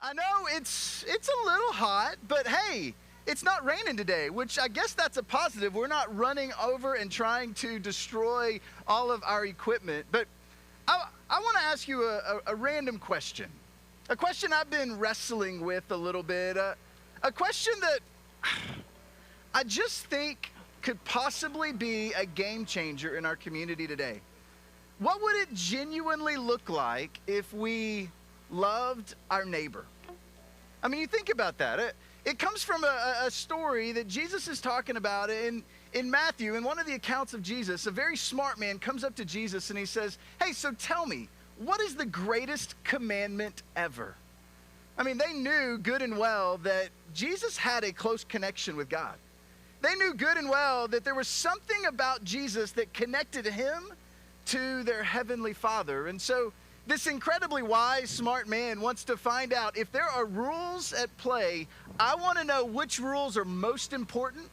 I know it's a little hot, but hey, it's not raining today, which I guess that's a positive. We're not running over and trying to destroy all of our equipment. But I want to ask you a random question, a question I've been wrestling with a little bit, a question that I just think could possibly be a game changer in our community today. What would it genuinely look like if we loved our neighbor? I mean, you think about that. It comes from a story that Jesus is talking about in Matthew. In one of the accounts of Jesus, a very smart man comes up to Jesus and he says, "Hey, so tell me, what is the greatest commandment ever?" I mean, they knew good and well that Jesus had a close connection with God. They knew good and well that there was something about Jesus that connected him to their heavenly Father. And so this incredibly wise, smart man wants to find out if there are rules at play. I want to know which rules are most important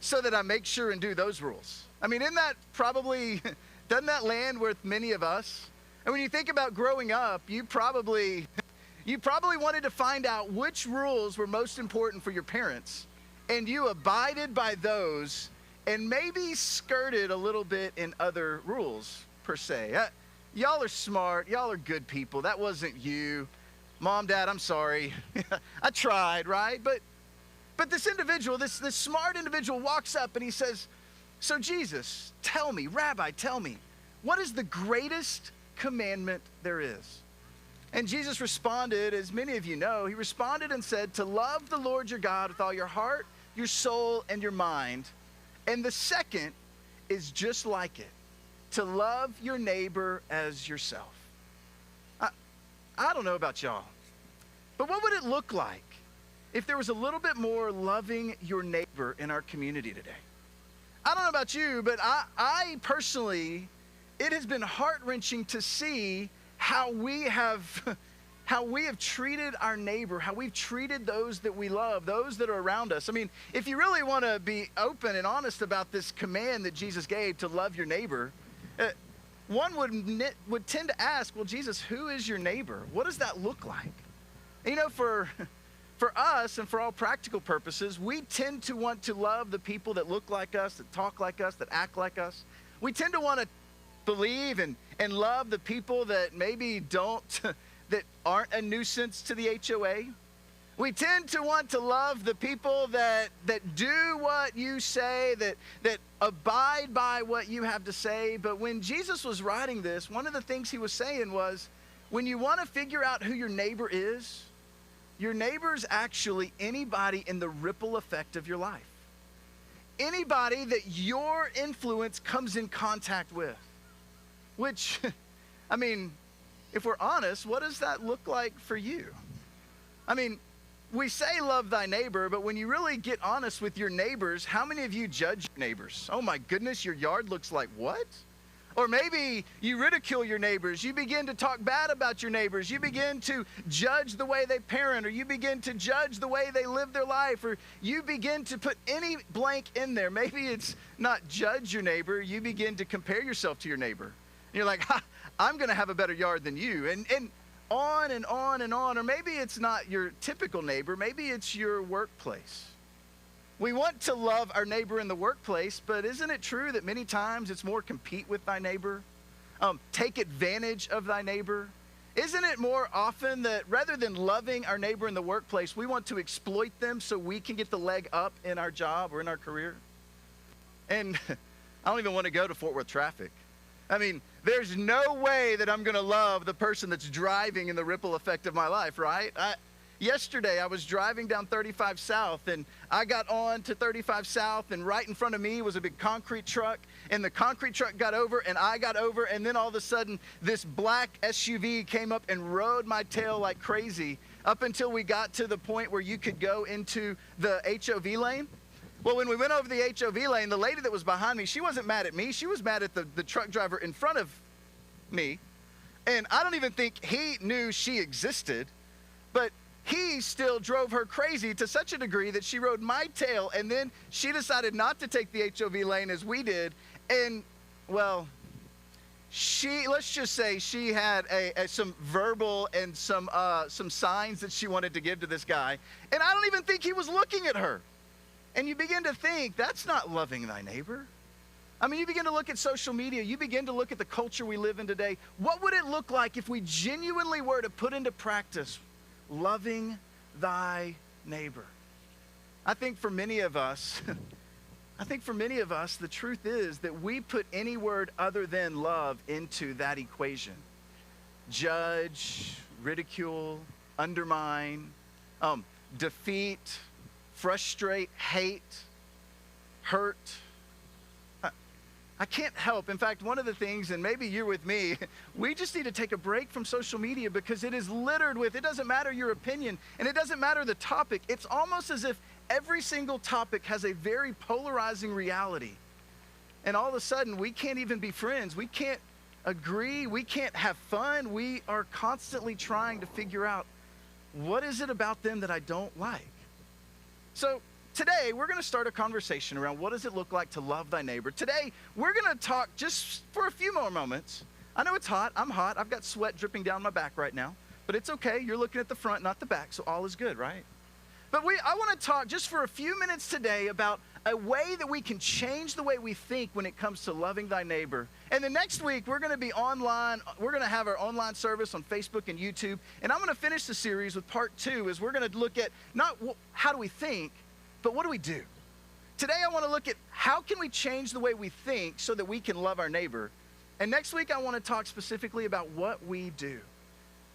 so that I make sure and do those rules. I mean, isn't that probably, doesn't that land with many of us? And when you think about growing up, you probably wanted to find out which rules were most important for your parents, and you abided by those and maybe skirted a little bit in other rules, per se. Y'all are smart. Y'all are good people. That wasn't you. Mom, Dad, I'm sorry. I tried, right? But this individual, this smart individual walks up and he says, "So Jesus, tell me, Rabbi, tell me, what is the greatest commandment there is?" And Jesus responded, as many of you know, he responded and said, "To love the Lord your God with all your heart, your soul, and your mind. And the second is just like it, to love your neighbor as yourself." I don't know about y'all, but what would it look like if there was a little bit more loving your neighbor in our community today? I don't know about you, but I personally, it has been heart-wrenching to see how we have treated our neighbor, how we've treated those that we love, those that are around us. I mean, if you really want to be open and honest about this command that Jesus gave to love your neighbor, one would tend to ask, well, Jesus, who is your neighbor? What does that look like? And you know, for us and for all practical purposes, we tend to want to love the people that look like us, that talk like us, that act like us. We tend to want to believe and love the people that maybe don't, that aren't a nuisance to the HOA. We tend to want to love the people that do what you say, that abide by what you have to say. But when Jesus was writing this, one of the things he was saying was, when you want to figure out who your neighbor is actually anybody in the ripple effect of your life. Anybody that your influence comes in contact with. Which, I mean, if we're honest, what does that look like for you? I mean, we say love thy neighbor, but when you really get honest with your neighbors, how many of you judge your neighbors? Oh my goodness, your yard looks like what? Or maybe you ridicule your neighbors. You begin to talk bad about your neighbors. You begin to judge the way they parent, or you begin to judge the way they live their life, or you begin to put any blank in there. Maybe it's not judge your neighbor. You begin to compare yourself to your neighbor. And you're like, I'm going to have a better yard than you. And on and on and on. Or maybe it's not your typical neighbor. Maybe it's your workplace. We want to love our neighbor in the workplace, but isn't it true that many times it's more compete with thy neighbor? Take advantage of thy neighbor? Isn't it more often that rather than loving our neighbor in the workplace, we want to exploit them so we can get the leg up in our job or in our career? And I don't even want to go to Fort Worth traffic. I mean, there's no way that I'm going to love the person that's driving in the ripple effect of my life, right? Yesterday, I was driving down 35 South, and I got on to 35 South, and right in front of me was a big concrete truck, and the concrete truck got over, and I got over, and then all of a sudden, this black SUV came up and rode my tail like crazy up until we got to the point where you could go into the HOV lane. Well, when we went over the HOV lane, the lady that was behind me, she wasn't mad at me. She was mad at the truck driver in front of me. And I don't even think he knew she existed, but he still drove her crazy to such a degree that she rode my tail, and then she decided not to take the HOV lane as we did. And, well, let's just say she had some verbal and some signs that she wanted to give to this guy, and I don't even think he was looking at her. And you begin to think, that's not loving thy neighbor. I mean, you begin to look at social media, you begin to look at the culture we live in today. What would it look like if we genuinely were to put into practice loving thy neighbor? I think for many of us, the truth is that we put any word other than love into that equation. Judge, ridicule, undermine, defeat, frustrate, hate, hurt. I can't help. In fact, one of the things, and maybe you're with me, we just need to take a break from social media because it is littered with, it doesn't matter your opinion, and it doesn't matter the topic. It's almost as if every single topic has a very polarizing reality. And all of a sudden, we can't even be friends. We can't agree. We can't have fun. We are constantly trying to figure out, what is it about them that I don't like? So today, we're going to start a conversation around what does it look like to love thy neighbor. Today, we're going to talk just for a few more moments. I know it's hot. I'm hot. I've got sweat dripping down my back right now. But it's okay. You're looking at the front, not the back, so all is good, right? But I want to talk just for a few minutes today about a way that we can change the way we think when it comes to loving thy neighbor. And the next week, we're going to be online. We're going to have our online service on Facebook and YouTube. And I'm going to finish the series with part 2 as we're going to look at not how do we think, but what do we do? Today, I want to look at how can we change the way we think so that we can love our neighbor. And next week, I want to talk specifically about what we do.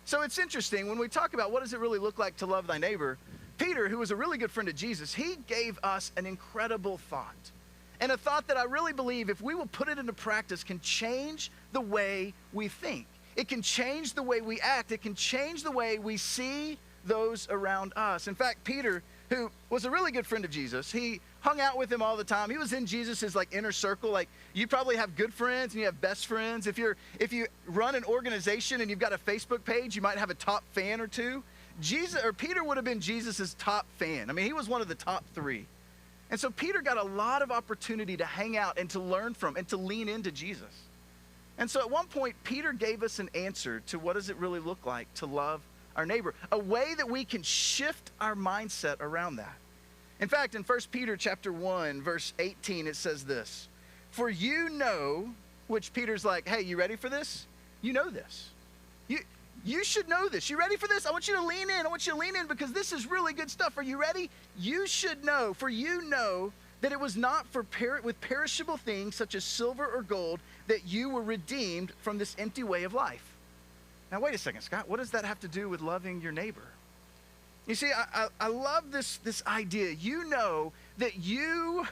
So it's interesting, when we talk about what does it really look like to love thy neighbor, Peter, who was a really good friend of Jesus, he gave us an incredible thought. And a thought that I really believe, if we will put it into practice, can change the way we think. It can change the way we act. It can change the way we see those around us. In fact, Peter, who was a really good friend of Jesus, he hung out with him all the time. He was in Jesus's inner circle. Like, you probably have good friends and you have best friends. If you run an organization and you've got a Facebook page, you might have a top fan or two. Peter would have been Jesus's top fan. I mean, he was one of the top 3. And so Peter got a lot of opportunity to hang out and to learn from and to lean into Jesus. And so at one point, Peter gave us an answer to what does it really look like to love our neighbor, a way that we can shift our mindset around that. In fact, in 1 Peter chapter 1, verse 18, it says this, "For you know," which Peter's like, hey, you ready for this? You know this. You should know this. You ready for this? I want you to lean in. I want you to lean in because this is really good stuff. Are you ready? You should know, for you know that it was not with perishable things such as silver or gold that you were redeemed from this empty way of life. Now, wait a second, Scott. What does that have to do with loving your neighbor? You see, I love this idea. You know that you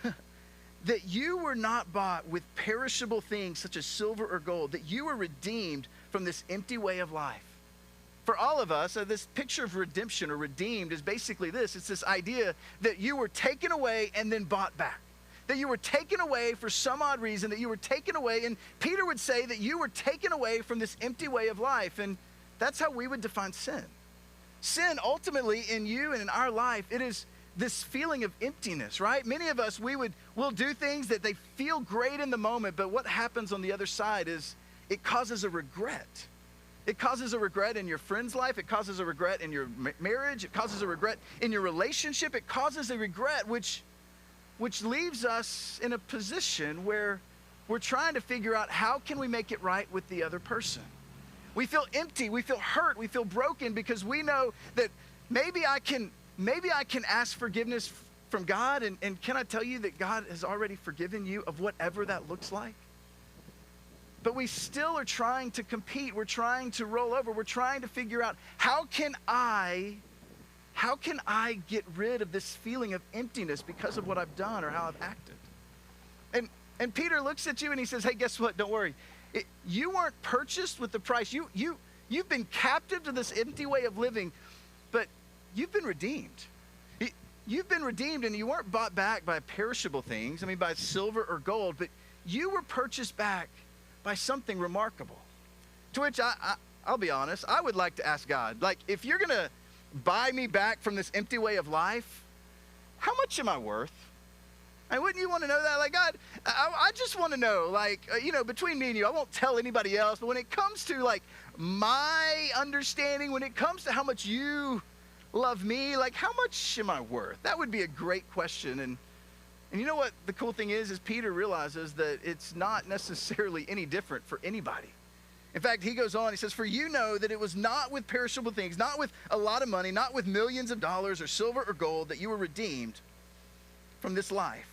were not bought with perishable things such as silver or gold, that you were redeemed from this empty way of life. For all of us, this picture of redemption or redeemed is basically this. It's this idea that you were taken away and then bought back. That you were taken away for some odd reason, that you were taken away. And Peter would say that you were taken away from this empty way of life. And that's how we would define sin. Sin, ultimately, in you and in our life, it is this feeling of emptiness, right? Many of us, we'll do things that they feel great in the moment, but what happens on the other side is it causes a regret. It causes a regret in your friend's life. It causes a regret in your marriage. It causes a regret in your relationship. It causes a regret which leaves us in a position where we're trying to figure out how can we make it right with the other person. We feel empty. We feel hurt. We feel broken because we know that maybe I can ask forgiveness from God. And can I tell you that God has already forgiven you of whatever that looks like? But we still are trying to compete. We're trying to roll over. We're trying to figure out how can I get rid of this feeling of emptiness because of what I've done or how I've acted? And Peter looks at you and he says, hey, guess what? Don't worry. You weren't purchased with the price. You've been captive to this empty way of living, but you've been redeemed. You've been redeemed, and you weren't bought back by perishable things, by silver or gold, but you were purchased back by something remarkable. To which I'll be honest, I would like to ask God, if you're going to buy me back from this empty way of life, how much am I worth? And wouldn't you want to know that? Like, God, I just want to know, like, between me and you, I won't tell anybody else, but when it comes to, like, my understanding, when it comes to how much you love me, like, how much am I worth? That would be a great question. And you know what the cool thing is Peter realizes that it's not necessarily any different for anybody. In fact, he goes on, he says, for you know that it was not with perishable things, not with a lot of money, not with millions of dollars or silver or gold that you were redeemed from this life.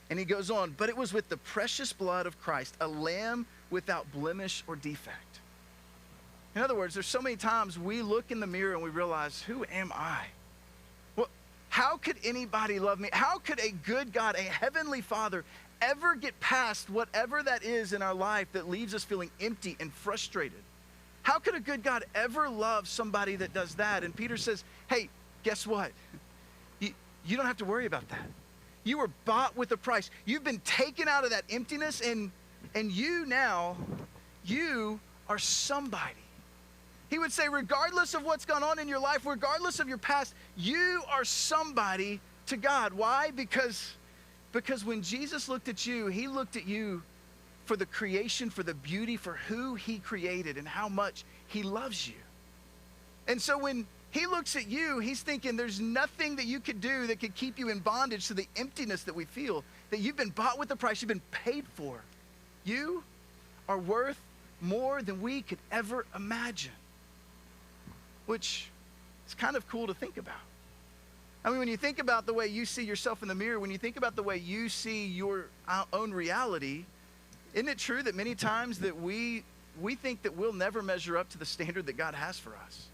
And he goes on, but it was with the precious blood of Christ, a lamb without blemish or defect. In other words, there's so many times we look in the mirror and we realize, who am I? Well, how could anybody love me? How could a good God, a heavenly Father, ever get past whatever that is in our life that leaves us feeling empty and frustrated? How could a good God ever love somebody that does that? And Peter says, hey, guess what? You don't have to worry about that. You were bought with a price. You've been taken out of that emptiness, and you are somebody. He would say, regardless of what's gone on in your life, regardless of your past, you are somebody to God. Why? Because when Jesus looked at you, he looked at you for the creation, for the beauty, for who he created and how much he loves you. And so when he looks at you, he's thinking there's nothing that you could do that could keep you in bondage to the emptiness that we feel, that you've been bought with a price, you've been paid for. You are worth more than we could ever imagine, which is kind of cool to think about. I mean, when you think about the way you see yourself in the mirror, when you think about the way you see your own reality, isn't it true that many times that we think that we'll never measure up to the standard that God has for us?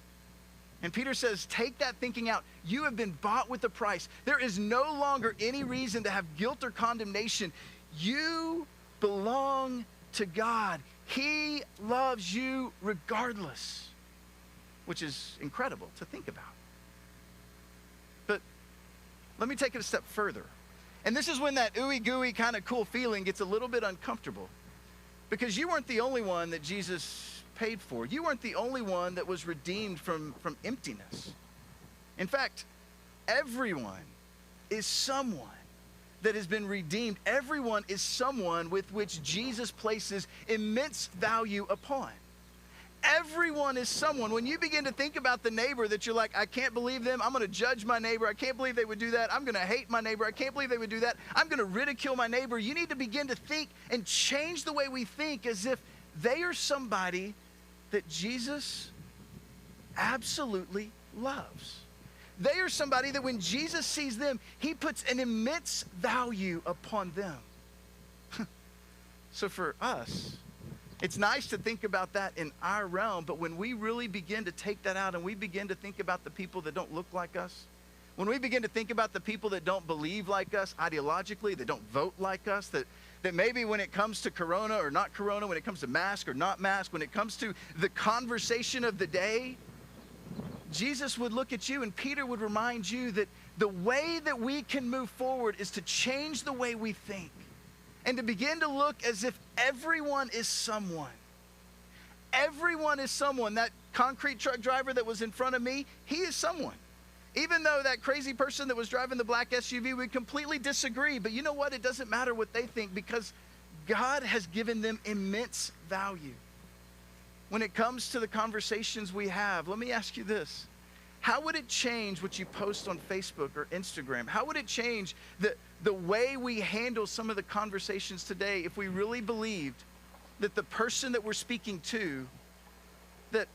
And Peter says, take that thinking out. You have been bought with a price. There is no longer any reason to have guilt or condemnation. You belong to God. He loves you regardless, which is incredible to think about. But let me take it a step further. And this is when that ooey gooey kind of cool feeling gets a little bit uncomfortable, because you weren't the only one that Jesus paid for. You weren't the only one that was redeemed from emptiness. In fact, everyone is someone that has been redeemed. Everyone is someone with which Jesus places immense value upon. Everyone is someone. When you begin to think about the neighbor that you're like, I can't believe them, I'm going to judge my neighbor, I can't believe they would do that, I'm going to hate my neighbor, I can't believe they would do that, I'm going to ridicule my neighbor. You need to begin to think and change the way we think as if they are somebody that Jesus absolutely loves. They are somebody that when Jesus sees them, he puts an immense value upon them. So for us, it's nice to think about that in our realm, but when we really begin to take that out and we begin to think about the people that don't look like us, when we begin to think about the people that don't believe like us ideologically, that don't vote like us, that maybe when it comes to corona or not corona, when it comes to mask or not mask, when it comes to the conversation of the day, Jesus would look at you and Peter would remind you that the way that we can move forward is to change the way we think and to begin to look as if everyone is someone. Everyone is someone. That concrete truck driver that was in front of me, he is someone. Even though that crazy person that was driving the black SUV, we completely disagree. But you know what? It doesn't matter what they think because God has given them immense value. When it comes to the conversations we have, let me ask you this. How would it change what you post on Facebook or Instagram? How would it change the way we handle some of the conversations today if we really believed that the person that we're speaking to, that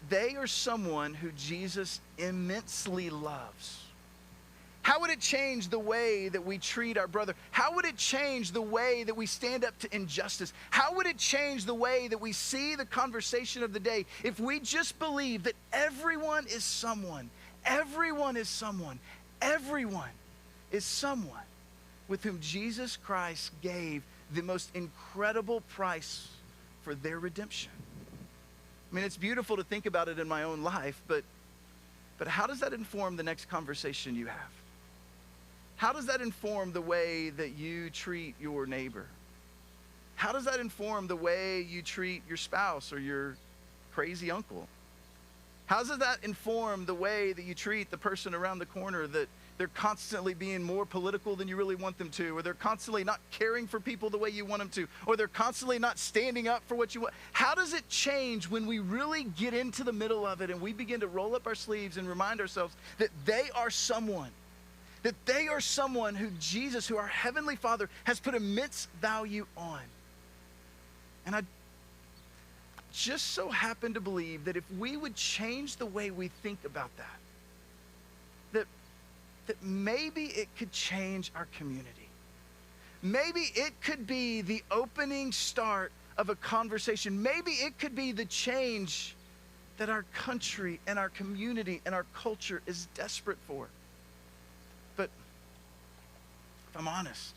they are someone who Jesus immensely loves? How would it change the way that we treat our brother? How would it change the way that we stand up to injustice? How would it change the way that we see the conversation of the day if we just believe that everyone is someone, everyone is someone, everyone is someone with whom Jesus Christ gave the most incredible price for their redemption? I mean, it's beautiful to think about it in my own life, but how does that inform the next conversation you have? How does that inform the way that you treat your neighbor? How does that inform the way you treat your spouse or your crazy uncle? How does that inform the way that you treat the person around the corner that they're constantly being more political than you really want them to, or they're constantly not caring for people the way you want them to, or they're constantly not standing up for what you want. How does it change when we really get into the middle of it and we begin to roll up our sleeves and remind ourselves that they are someone who Jesus, who our Heavenly Father, has put immense value on. And I just so happen to believe that if we would change the way we think about that maybe it could change our community. Maybe it could be the opening start of a conversation. Maybe it could be the change that our country and our community and our culture is desperate for. But if I'm honest,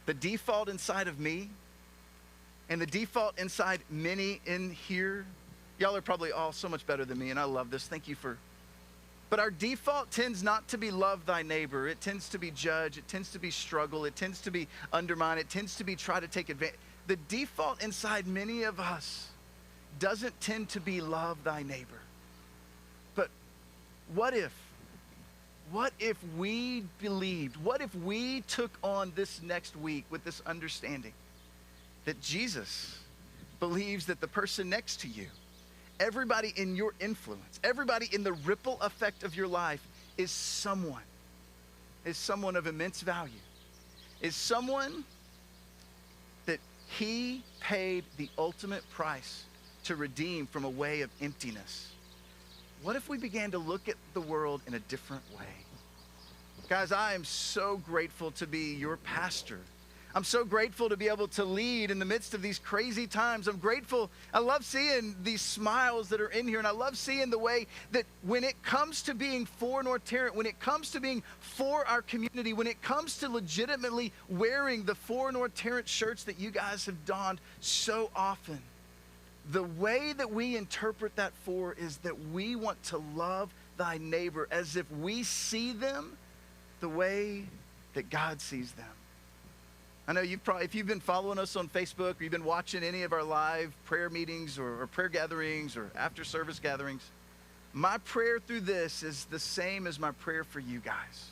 the default inside of me and the default inside many in here, y'all are probably all so much better than me, and I love this. Thank you for. But our default tends not to be love thy neighbor. It tends to be judge. It tends to be struggle. It tends to be undermine. It tends to be try to take advantage. The default inside many of us doesn't tend to be love thy neighbor. But what if we believed, what if we took on this next week with this understanding that Jesus believes that the person next to you, everybody in your influence, everybody in the ripple effect of your life is someone of immense value, is someone that he paid the ultimate price to redeem from a way of emptiness. What if we began to look at the world in a different way? Guys, I am so grateful to be your pastor. I'm so grateful to be able to lead in the midst of these crazy times. I'm grateful. I love seeing these smiles that are in here, and I love seeing the way that when it comes to being for North Tarrant, when it comes to being for our community, when it comes to legitimately wearing the For North Tarrant shirts that you guys have donned so often, the way that we interpret that for is that we want to love thy neighbor as if we see them the way that God sees them. I know if you've been following us on Facebook or you've been watching any of our live prayer meetings or prayer gatherings or after service gatherings, my prayer through this is the same as my prayer for you guys.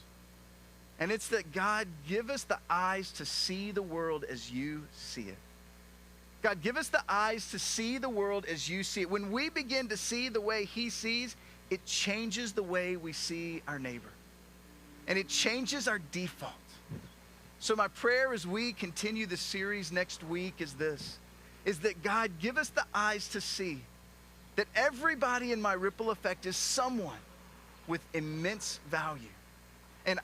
And it's that God give us the eyes to see the world as you see it. God, give us the eyes to see the world as you see it. When we begin to see the way he sees, it changes the way we see our neighbor. And it changes our default. So my prayer as we continue the series next week is this, is that God give us the eyes to see that everybody in my ripple effect is someone with immense value. And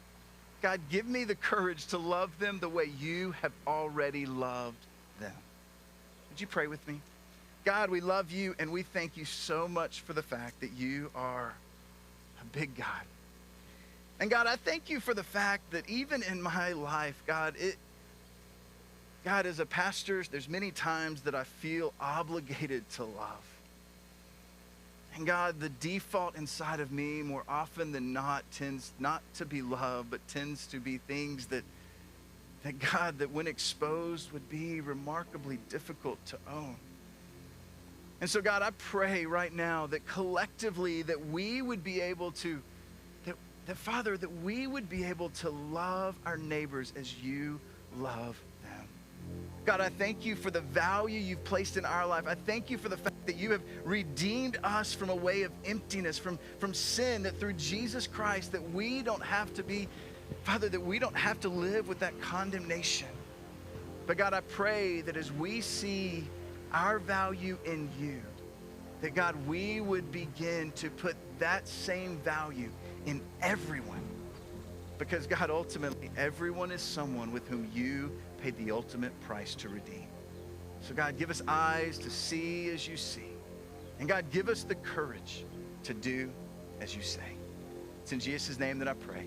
God, give me the courage to love them the way you have already loved them. Would you pray with me? God, we love you and we thank you so much for the fact that you are a big God. And God, I thank you for the fact that even in my life, God, as a pastor, there's many times that I feel obligated to love. And God, the default inside of me more often than not tends not to be love, but tends to be things that God, that when exposed would be remarkably difficult to own. And so God, I pray right now that collectively that we would be able to that Father, that we would be able to love our neighbors as you love them. God, I thank you for the value you've placed in our life. I thank you for the fact that you have redeemed us from a way of emptiness, from sin, that through Jesus Christ, that we don't have to be, Father, that we don't have to live with that condemnation. But God, I pray that as we see our value in you, that God, we would begin to put that same value in everyone. Because God, ultimately, everyone is someone with whom you paid the ultimate price to redeem. So God, give us eyes to see as you see. And God, give us the courage to do as you say. It's in Jesus' name that I pray.